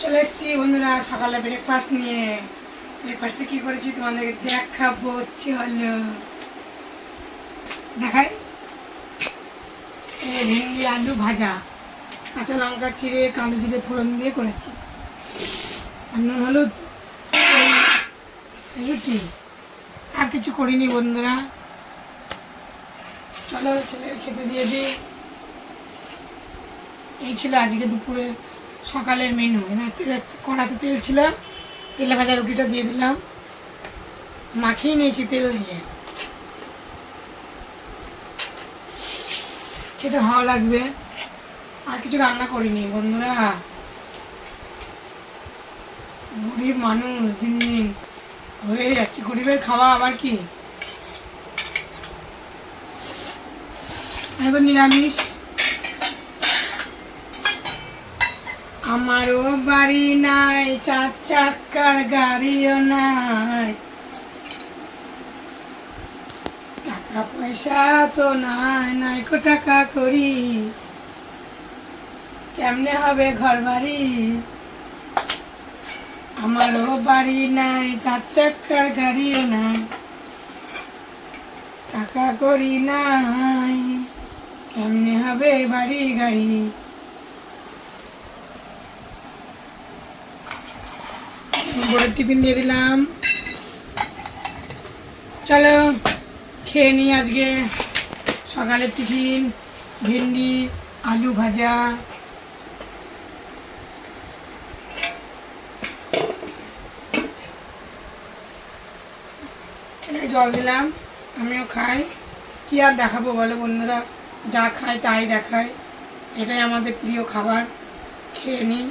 চলে এসেছি বন্ধুরা সকালে ব্রেকফাস্ট নিয়ে। ব্রেকফাস্টে কি করেছি তোমাদেরকে দেখাবো, চলো দেখাই। ভেন্ডি আলু ভাজা, কাঁচা লঙ্কা চিড়ে কালো জিরে ফোড়ন দিয়ে করেছি, আর নুন হলুদ, রুটি, আর কিছু করিনি বন্ধুরা। চলো ছেলে খেতে দিয়ে দিই। এই ছিল আজকে দুপুরে সকালের মেনু। কড়াতে তেল ছিল, তেলে ভাজা রুটিটা দিয়ে দিলাম, মাখিয়ে নিয়েছি তেল দিয়ে। খেতে ভালো লাগবে। আর কিছু রান্না করিনি বন্ধুরা, গরিব মানুষ, দিন দিন হয়ে যাচ্ছে। গরিবের খাওয়া আবার কি, এবার নিরামিষ। আমারও বাড়ি নাই, 4 চাকার গাড়িও নাই, টাকা পয়সা তো নাই, নাইকো টাকা করি, কেমনে হবে ঘর বাড়ি। আমারও বাড়ি নাই, 4 চাকার গাড়িও নাই, টাকা করি নাই, কেমনে হবে বাড়ি গাড়ি। বড়ের টিফিন দিয়ে দিলাম। চলো খেয়ে নিই। আজকে সকালের টিফিন ভেন্ডি আলু ভাজা, জল দিলাম, আমিও খাই। কি আর দেখাবো বলো বন্ধুরা, যা খাই তাই দেখাই, এটাই আমাদের প্রিয় খাবার। খেয়ে নিই।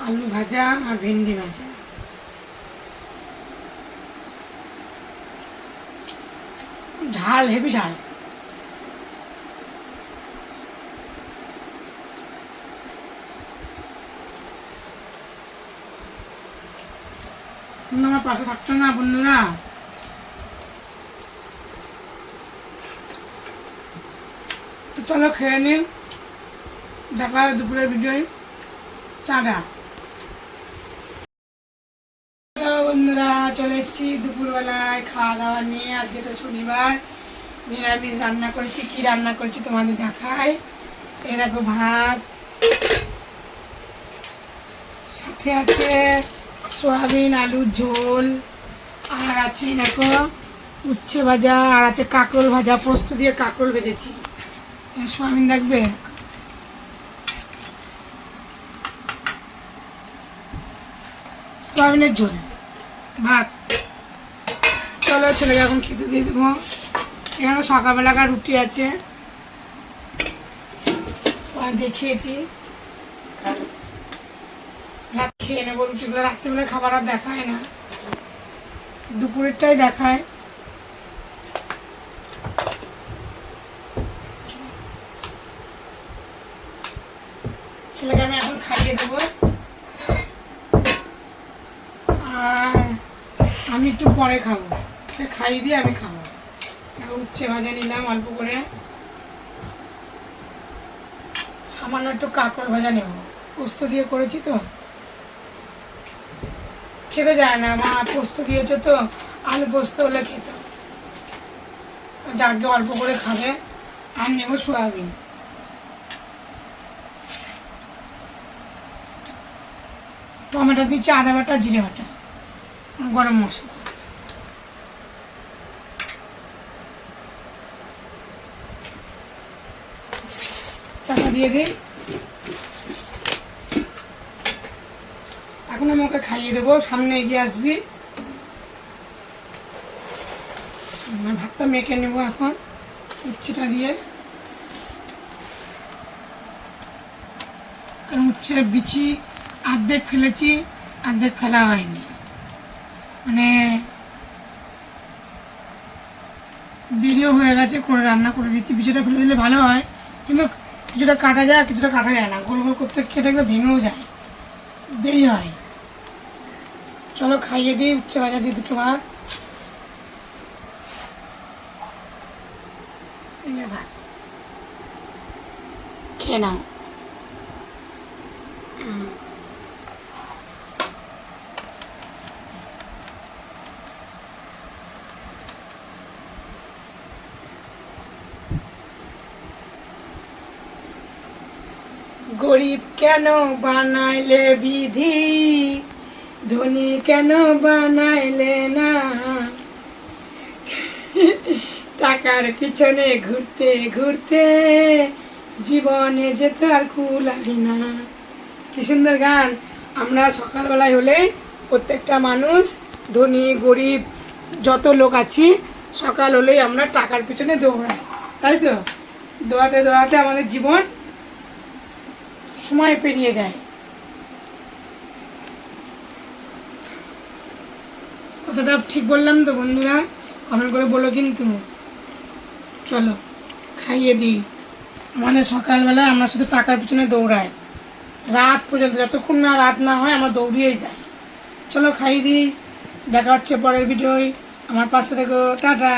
আলু ভাজা আর ভেন্ডি ভাজা, ঝাল, হেভি ঝাল। আমার পাশে থাকছো না বন্ধুরা। তো চলো খেয়ে নিই, দেখা হবে দুপুরের ভিডিওয়। টাটা বন্ধুরা, চলে এসেছি দুপুরবেলায় খাওয়া দাওয়া নিয়ে। আজকে তো শনিবার, নিরামিষ রান্না করেছি। কি রান্না করেছি তোমাদের দেখাই। এই দেখো ভাত, সাথে আছে সয়াবিন আলুর ঝোল, আর আছে দেখো উচ্ছে ভাজা, আর আছে কাঁকরোল ভাজা, পোস্ত দিয়ে কাঁকরোল ভেজেছি। সয়াবিন দেখবে, সয়াবিনের ঝোল, ভাত। চলো ছেলেকে এখন খেতে দিয়ে দেবো। এখানে সকালবেলাকার রুটি আছে, দেখিয়েছি। রাত খেয়ে নেবো রুটিগুলো। রাত্রিবেলায় খাবার আর দেখায় না, দুপুরেরটাই দেখায়। ছেলেকে আমি এখন খাইয়ে দেবো, আর আমি একটু পরে খাবো। খাইয়ে দিয়ে আমি খাবো। এখন উচ্ছে ভাজা নিলাম অল্প করে, সামান্য একটু কাঁকরোল ভাজা নেব, পোস্ত দিয়ে করেছি তো খেতে যায় না। মা পোস্ত দিয়েছে তো, আলু পোস্ত হলে খেত, যাকে অল্প করে খাবে। আর নেব সয়াবিন, টমেটো দিচ্ছি, আদা বাটা, জিরে বাটা, গরম মশলা। চাপা দিয়ে দিই। এখন আমি ওকে খাইয়ে দেবো, সামনে এগিয়ে আসবি। ভাতটা মেখে নেবো এখন উচ্ছেটা দিয়ে। কারণ উচ্ছের বিচি অর্ধেক ফেলেছি, অর্ধেক ফেলা হয়নি, মানে দেরিও হয়ে গেছে, করে রান্না করে দিচ্ছি। বিচিটা ফেলে দিলে ভালো হয়, কিন্তু কিছুটা কাটা যায় আর কিছুটা কাটা যায় না। গোল গোল করতে কেটে গেলে ভেঙেও যায়, দেরি হয়। চলো খাইয়ে দিই। উচ্ছে ভাজা দিয়ে দুটো ভাত, ভাত খেয়ে নাও। গরিব কেন বানাইলে বিধি, ধনী কেন বানাইলে না, টাকার পিছনে ঘুরতে ঘুরতে জীবনে যেত আর কুলাহি না। কি সুন্দর গান। আমরা সকালবেলায় হলে প্রত্যেকটা মানুষ, ধনী গরিব যত লোক আছি, সকাল হলেই আমরা টাকার পিছনে দৌড়াই, তাই তো? দৌড়াতে দৌড়াতে আমাদের জীবন সময় পেরিয়ে যায়। কথাটা ঠিক বললাম তো বন্ধুরা? কমেন্ট করে বলো কিন্তু। চলো খাইয়ে দিই। আমাদের সকালবেলায় আমরা শুধু টাকার পিছনে দৌড়াই, রাত পর্যন্ত, যতক্ষণ না রাত না হয় আমরা দৌড়িয়েই যাই। চলো খাইয়ে দিই। দেখা হচ্ছে পরের ভিডিওয়। আমার পাশে দেখো, টাটা।